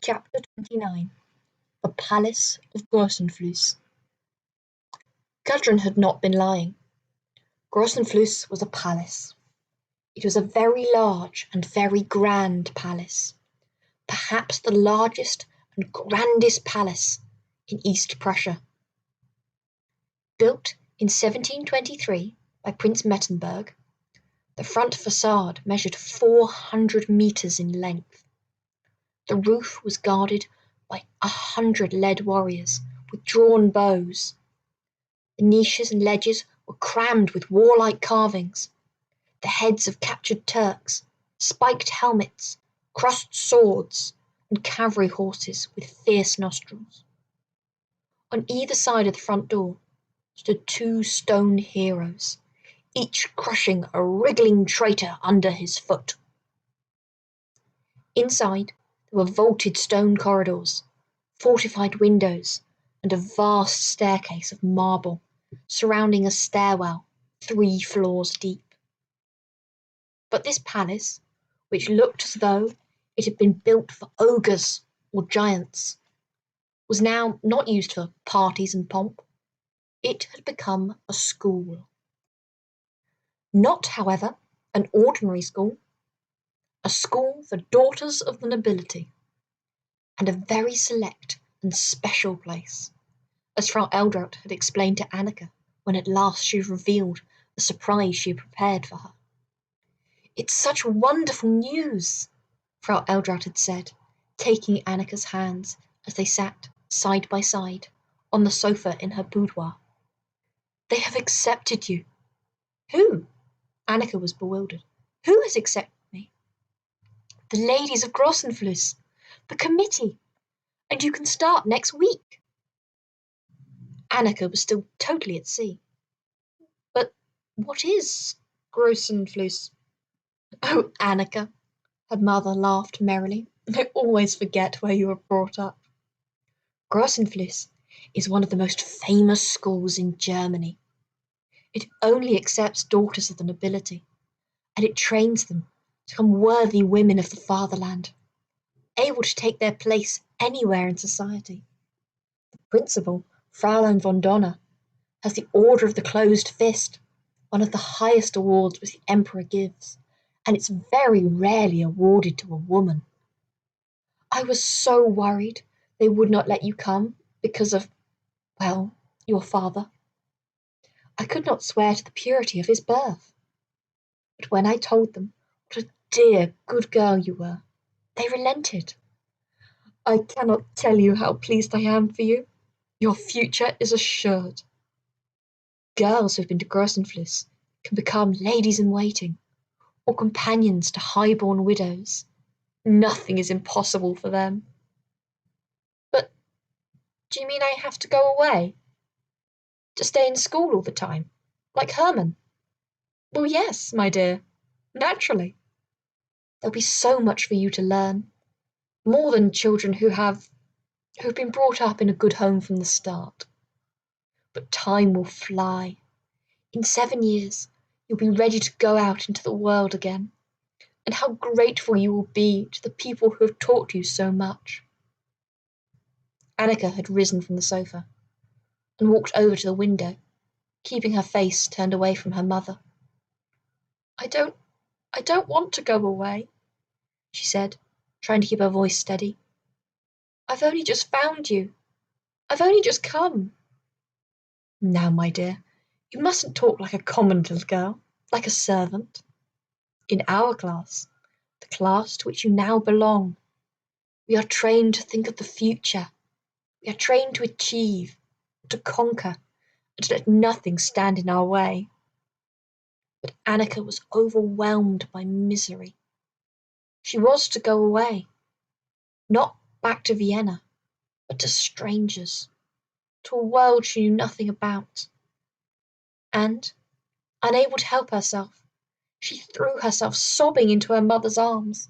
Chapter 29. The Palace of Grossenfluss. Gudrun had not been lying. Grossenfluss was a palace. It was a very large and very grand palace, perhaps the largest and grandest palace in East Prussia. Built in 1723 by Prince Mettenberg, the front facade measured 400 meters in length. The roof was guarded by 100 lead warriors with drawn bows. The niches and ledges were crammed with warlike carvings, the heads of captured Turks, spiked helmets, crossed swords, and cavalry horses with fierce nostrils. On either side of the front door stood 2 stone heroes, each crushing a wriggling traitor under his foot. Inside there were vaulted stone corridors, fortified windows, and a vast staircase of marble surrounding a stairwell 3 floors deep. But this palace, which looked as though it had been built for ogres or giants, was now not used for parties and pomp. It had become a school. Not, however, an ordinary school, a school for daughters of the nobility, and a very select and special place, as Frau Eldraut had explained to Annika when at last she revealed the surprise she had prepared for her. "It's such wonderful news," Frau Eldraut had said, taking Annika's hands as they sat side by side on the sofa in her boudoir. "They have accepted you." "Who?" Annika was bewildered. "Who has accepted me?" "The ladies of Grossenfluss, the committee, and you can start next week." Annika was still totally at sea. "But what is Grossenfluss?" "Oh, Annika," her mother laughed merrily, "I always forget where you were brought up. Grossenfluss is one of the most famous schools in Germany. It only accepts daughters of the nobility, and it trains them to become worthy women of the fatherland, able to take their place anywhere in society. The principal, Fräulein von Donner, has the Order of the Closed Fist, one of the highest awards which the Emperor gives, and it's very rarely awarded to a woman. I was so worried they would not let you come because of, well, your father. I could not swear to the purity of his birth. But when I told them what a dear, good girl you were, they relented. I cannot tell you how pleased I am for you. Your future is assured. Girls who have been to Grossenfluss can become ladies-in-waiting or companions to high-born widows. Nothing is impossible for them." "But do you mean I have to go away? To stay in school all the time, like Herman?" "Well, yes, my dear, naturally. There'll be so much for you to learn, more than children who've been brought up in a good home from the start. But time will fly. In 7 years, you'll be ready to go out into the world again, and how grateful you will be to the people who have taught you so much." Annika had risen from the sofa and walked over to the window, keeping her face turned away from her mother. I don't want to go away," she said, trying to keep her voice steady. "I've only just found you. I've only just come." "Now, my dear, you mustn't talk like a common little girl, like a servant. In our class, the class to which you now belong, we are trained to think of the future. We are trained to achieve, to conquer, and to let nothing stand in our way." But Annika was overwhelmed by misery. She was to go away, not back to Vienna, but to strangers, to a world she knew nothing about. And, unable to help herself, she threw herself sobbing into her mother's arms.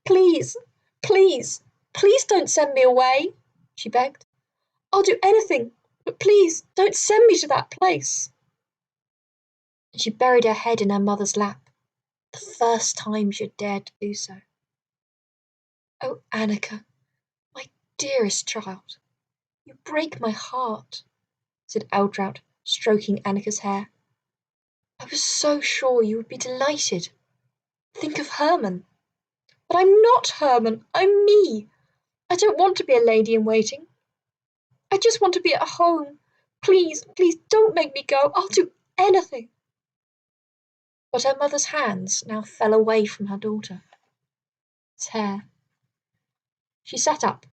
"Please, please, please don't send me away," she begged. "I'll do anything, but please don't send me to that place." And she buried her head in her mother's lap, the first time she had dared to do so. "Oh, Annika, dearest child, you break my heart," said Eldraut, stroking Annika's hair. "I was so sure you would be delighted. Think of Herman." "But I'm not Herman, I'm me. I don't want to be a lady in waiting. I just want to be at home. Please, please don't make me go. I'll do anything." But her mother's hands now fell away from her daughter's hair. She sat up,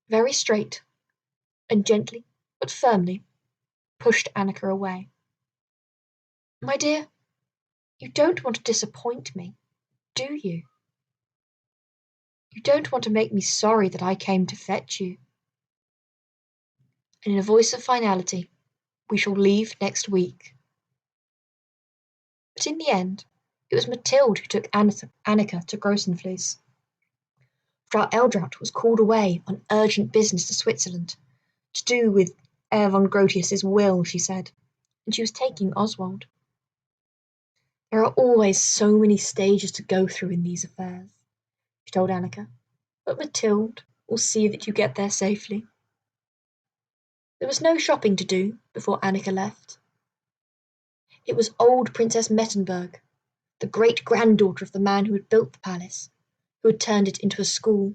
very straight, and gently but firmly pushed Annika away. "My dear, you don't want to disappoint me, do you? You don't want to make me sorry that I came to fetch you." And in a voice of finality, "We shall leave next week." But in the end, it was Mathilde who took Annika to Grossenfluss. Frau Eldraut was called away on urgent business to Switzerland, to do with Herr von Grotius's will, she said, and she was taking Oswald. "There are always so many stages to go through in these affairs," she told Annika, "but Mathilde will see that you get there safely." There was no shopping to do before Annika left. It was old Princess Mettenberg, the great-granddaughter of the man who had built the palace, who had turned it into a school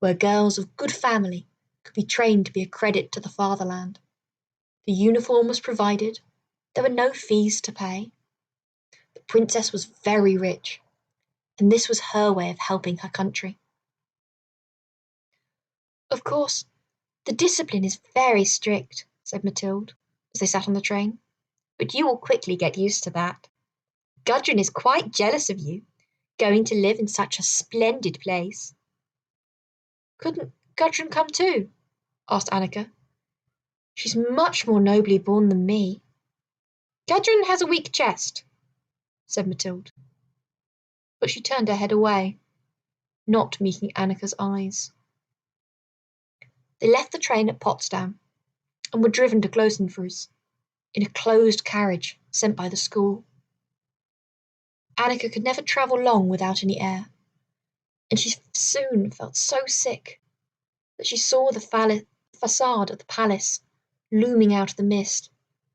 where girls of good family could be trained to be a credit to the fatherland. The uniform was provided. There were no fees to pay. The princess was very rich, and this was her way of helping her country. "Of course, the discipline is very strict," said Mathilde, as they sat on the train, "but you will quickly get used to that. Gudrun is quite jealous of you, going to live in such a splendid place." "Couldn't Gudrun come too?" asked Annika. "She's much more nobly born than me." "Gudrun has a weak chest," said Mathilde. But she turned her head away, not meeting Annika's eyes. They left the train at Potsdam and were driven to Grossenfluss in a closed carriage sent by the school. Annika could never travel long without any air, and she soon felt so sick that she saw the facade of the palace looming out of the mist,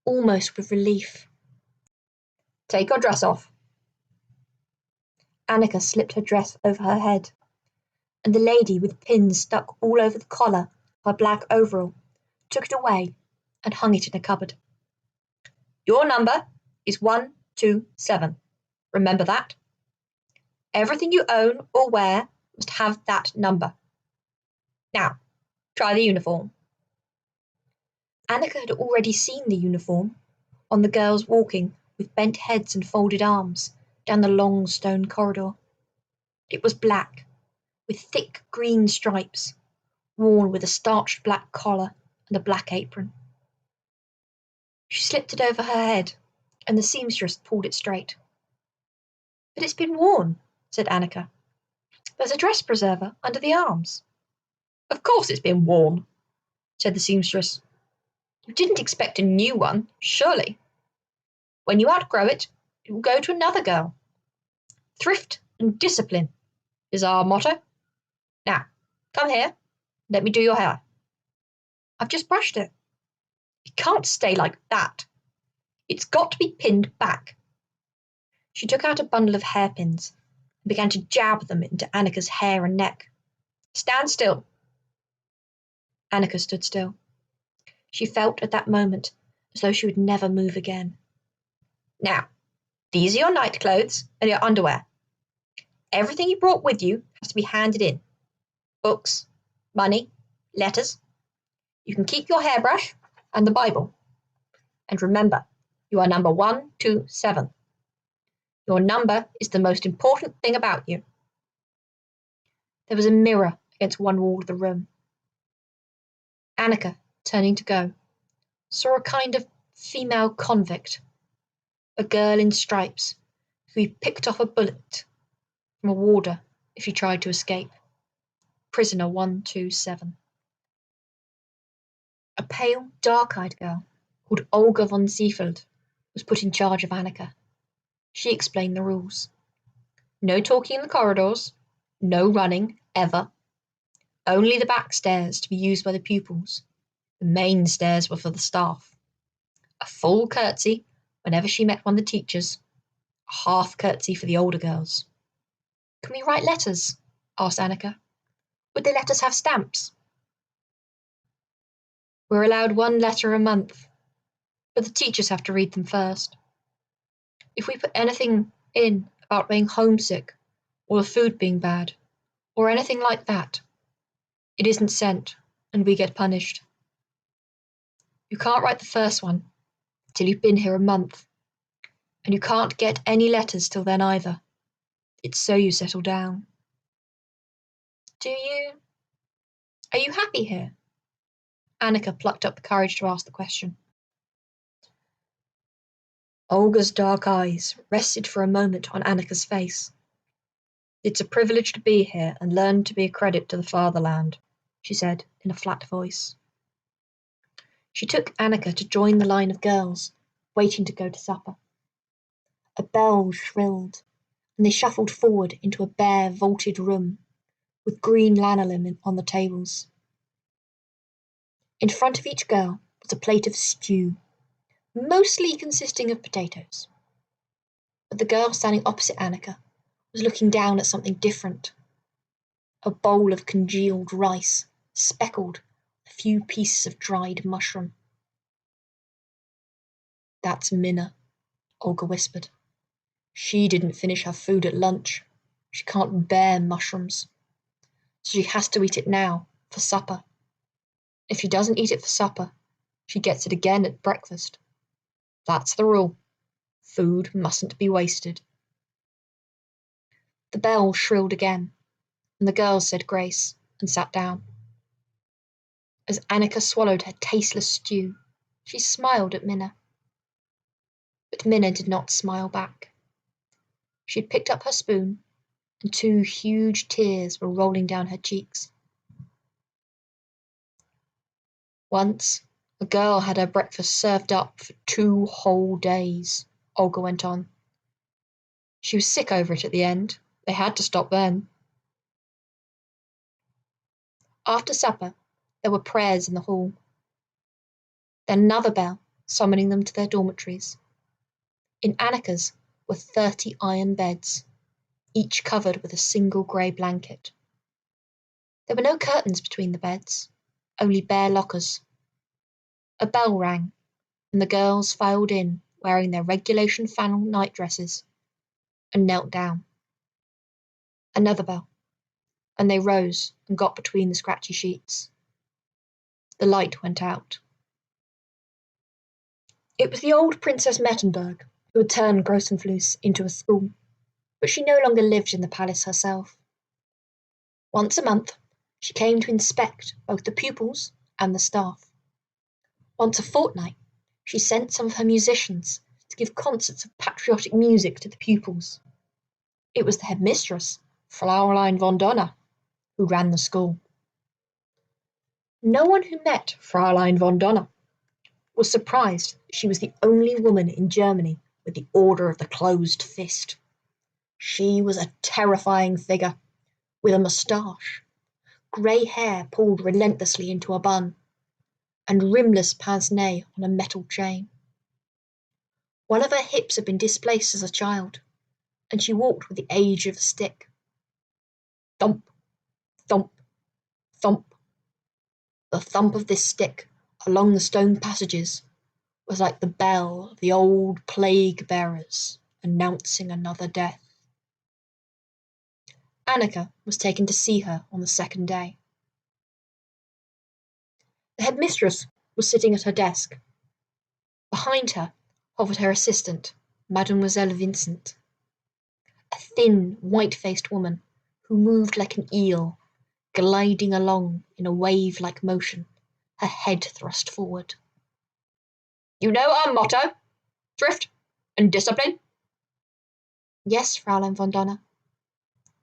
almost with relief. "Take your dress off." Annika slipped her dress over her head, and the lady with pins stuck all over the collar of her black overall took it away and hung it in a cupboard. "Your number is 127. Remember that. Everything you own or wear must have that number. Now, try the uniform." Annika had already seen the uniform on the girls walking with bent heads and folded arms down the long stone corridor. It was black, with thick green stripes, worn with a starched black collar and a black apron. She slipped it over her head, and the seamstress pulled it straight. "But it's been worn," said Annika. "There's a dress preserver under the arms." "Of course it's been worn," said the seamstress. "You didn't expect a new one, surely. When you outgrow it, it will go to another girl. Thrift and discipline is our motto. Now, come here, let me do your hair." "I've just brushed it." "It can't stay like that. It's got to be pinned back." She took out a bundle of hairpins and began to jab them into Annika's hair and neck. "Stand still." Annika stood still. She felt at that moment as though she would never move again. "Now, these are your night clothes and your underwear. Everything you brought with you has to be handed in. Books, money, letters. You can keep your hairbrush and the Bible. And remember, you are number 127. Your number is the most important thing about you." There was a mirror against one wall of the room. Annika, turning to go, saw a kind of female convict, a girl in stripes, who had picked off a bullet from a warder if she tried to escape. Prisoner 127. A pale, dark-eyed girl called Olga von Seefeld was put in charge of Annika. She explained the rules. No talking in the corridors, no running, ever. Only the back stairs to be used by the pupils. The main stairs were for the staff. A full curtsy whenever she met one of the teachers, a half curtsy for the older girls. Can we write letters? Asked Annika. Would they let us have stamps? We're allowed one letter a month, but the teachers have to read them first. If we put anything in about being homesick, or the food being bad, or anything like that, it isn't sent, and we get punished. You can't write the first one till you've been here a month, and you can't get any letters till then either. It's so you settle down. Are you happy here? Annika plucked up the courage to ask the question. Olga's dark eyes rested for a moment on Annika's face. It's a privilege to be here and learn to be a credit to the fatherland, she said in a flat voice. She took Annika to join the line of girls waiting to go to supper. A bell shrilled, and they shuffled forward into a bare, vaulted room with green lanolin on the tables. In front of each girl was a plate of stew, mostly consisting of potatoes. But the girl standing opposite Annika was looking down at something different. A bowl of congealed rice, speckled with a few pieces of dried mushroom. That's Minna, Olga whispered. She didn't finish her food at lunch. She can't bear mushrooms. So she has to eat it now, for supper. If she doesn't eat it for supper, she gets it again at breakfast. That's the rule. Food mustn't be wasted. The bell shrilled again, and the girls said grace and sat down. As Annika swallowed her tasteless stew, she smiled at Minna. But Minna did not smile back. She had picked up her spoon, and 2 huge tears were rolling down her cheeks. Once, a girl had her breakfast served up for 2 whole days, Olga went on. She was sick over it at the end. They had to stop then. After supper, there were prayers in the hall. Then another bell, summoning them to their dormitories. In Annika's were 30 iron beds, each covered with a single grey blanket. There were no curtains between the beds, only bare lockers. A bell rang, and the girls filed in, wearing their regulation flannel nightdresses, and knelt down. Another bell, and they rose and got between the scratchy sheets. The light went out. It was the old Princess Mettenberg who had turned Grossenfluss into a school, but she no longer lived in the palace herself. Once a month, she came to inspect both the pupils and the staff. Once a fortnight, she sent some of her musicians to give concerts of patriotic music to the pupils. It was the headmistress, Fräulein von Donner, who ran the school. No one who met Fräulein von Donner was surprised that she was the only woman in Germany with the Order of the Closed Fist. She was a terrifying figure, with a moustache, grey hair pulled relentlessly into a bun, and rimless pince-nez on a metal chain. One of her hips had been displaced as a child, and she walked with the age of a stick. Thump, thump, thump. The thump of this stick along the stone passages was like the bell of the old plague bearers announcing another death. Annika was taken to see her on the second day. The headmistress was sitting at her desk. Behind her hovered her assistant, Mademoiselle Vincent, a thin, white-faced woman who moved like an eel, gliding along in a wave-like motion, her head thrust forward. You know our motto? Thrift and discipline? Yes, Fräulein von Donner.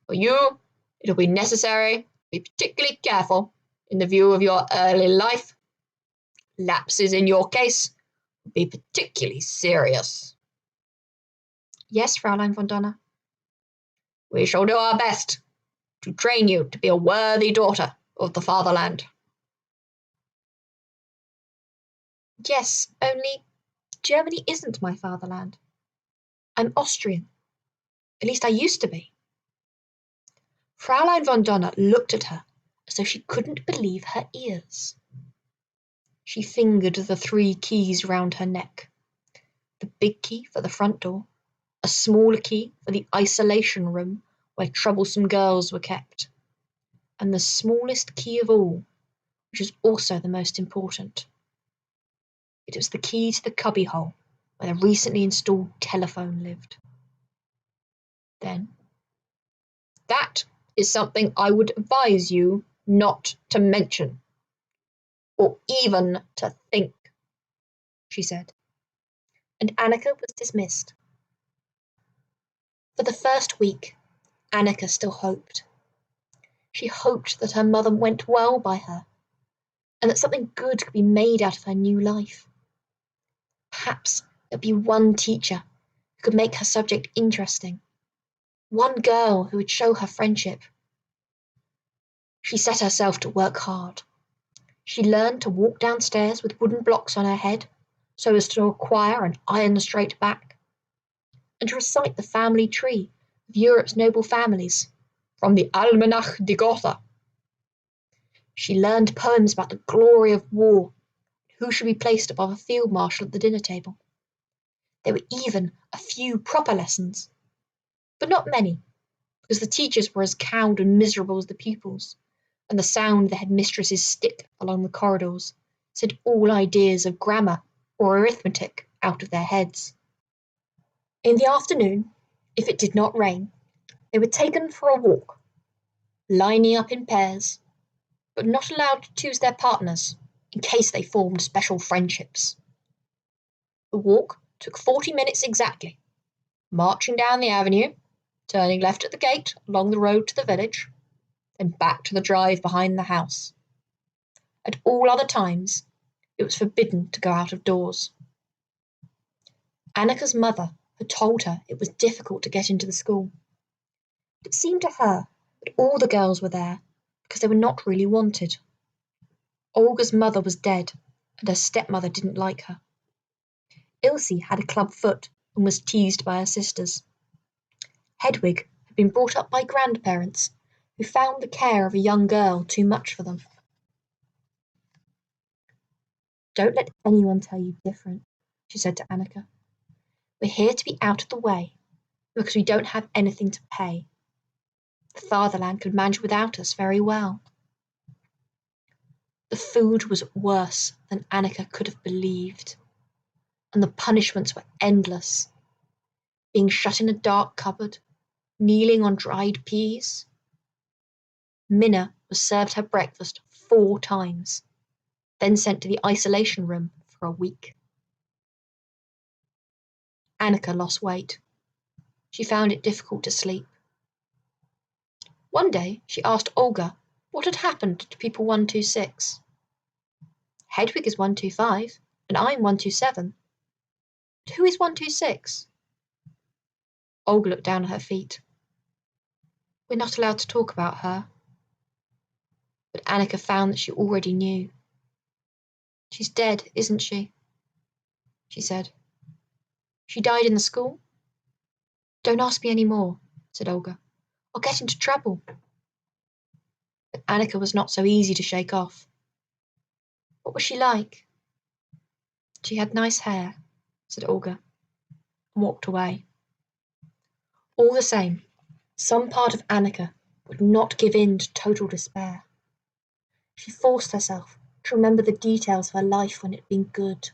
For you, it'll be necessary to be particularly careful in the view of your early life. Lapses in your case will be particularly serious. Yes, Fräulein von Donner. We shall do our best to train you to be a worthy daughter of the fatherland. Yes, only Germany isn't my fatherland. I'm Austrian. At least I used to be. Fraulein von Donner looked at her as though she couldn't believe her ears. She fingered the 3 keys round her neck. The big key for the front door, a smaller key for the isolation room where troublesome girls were kept, and the smallest key of all, which was also the most important. It was the key to the cubbyhole where the recently installed telephone lived. Then, "That is something I would advise you not to mention, or even to think," she said, and Annika was dismissed. For the first week, Annika still hoped. She hoped that her mother went well by her, and that something good could be made out of her new life. Perhaps there'd be one teacher who could make her subject interesting, one girl who would show her friendship. She set herself to work hard. She learned to walk downstairs with wooden blocks on her head so as to acquire an iron straight back, and to recite the family tree of Europe's noble families from the Almanach de Gotha. She learned poems about the glory of war, who should be placed above a field marshal at the dinner table. There were even a few proper lessons, but not many, because the teachers were as cowed and miserable as the pupils, and the sound of the headmistress's stick along the corridors sent all ideas of grammar or arithmetic out of their heads. In the afternoon, if it did not rain, they were taken for a walk, lining up in pairs, but not allowed to choose their partners in case they formed special friendships. The walk took 40 minutes exactly, marching down the avenue, turning left at the gate along the road to the village, then back to the drive behind the house. At all other times, it was forbidden to go out of doors. Annika's mother had told her it was difficult to get into the school. It seemed to her that all the girls were there because they were not really wanted. Olga's mother was dead, and her stepmother didn't like her. Ilse had a club foot and was teased by her sisters. Hedwig had been brought up by grandparents who found the care of a young girl too much for them. "Don't let anyone tell you different," she said to Annika. "We're here to be out of the way, because we don't have anything to pay. The fatherland could manage without us very well." The food was worse than Annika could have believed, and the punishments were endless. Being shut in a dark cupboard, kneeling on dried peas. Minna was served her breakfast 4 times, then sent to the isolation room for a week. Annika lost weight. She found it difficult to sleep. One day she asked Olga what had happened to people 126. "Hedwig is 125, and I'm 127. But who is 126? Olga looked down at her feet. "We're not allowed to talk about her." But Annika found that she already knew. "She's dead, isn't she?" she said. "She died in the school?" "Don't ask me any more," said Olga. "I'll get into trouble." But Annika was not so easy to shake off. "What was she like?" "She had nice hair," said Olga, and walked away. All the same, some part of Annika would not give in to total despair. She forced herself to remember the details of her life when it had been good,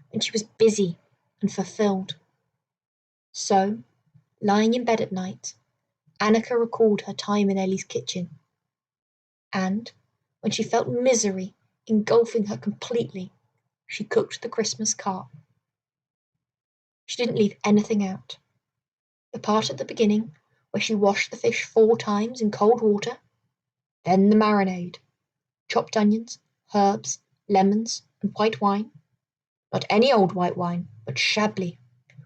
when she was busy and fulfilled. So, lying in bed at night, Annika recalled her time in Ellie's kitchen. And, when she felt misery engulfing her completely, she cooked the Christmas carp. She didn't leave anything out. The part at the beginning where she washed the fish 4 times in cold water, then the marinade, chopped onions, herbs, lemons, and white wine. Not any old white wine, but Chablis,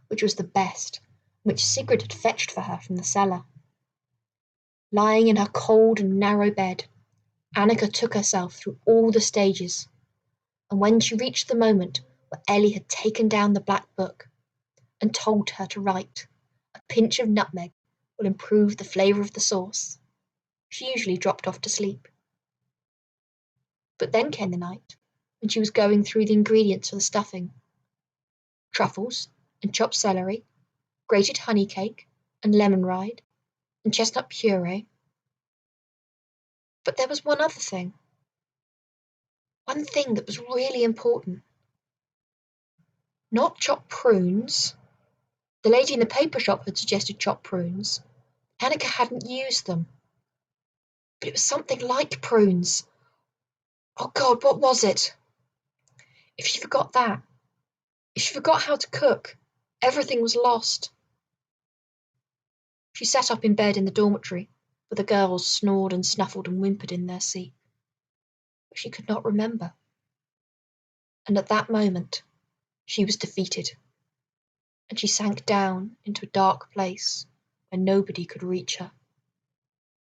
which was the best, which Sigrid had fetched for her from the cellar. Lying in her cold and narrow bed, Annika took herself through all the stages, and when she reached the moment where Ellie had taken down the black book and told her to write, "A pinch of nutmeg will improve the flavour of the sauce," she usually dropped off to sleep. But then came the night when she was going through the ingredients for the stuffing: truffles and chopped celery, grated honey cake and lemon rind, and chestnut puree. But there was one thing that was really important. Not chopped prunes. The lady in the paper shop had suggested chopped prunes. Annika hadn't used them. But it was something like prunes. Oh God, what was it? If she forgot that, if she forgot how to cook, everything was lost. She sat up in bed in the dormitory, where the girls snored and snuffled and whimpered in their sleep. But she could not remember. And at that moment, she was defeated, and she sank down into a dark place where nobody could reach her.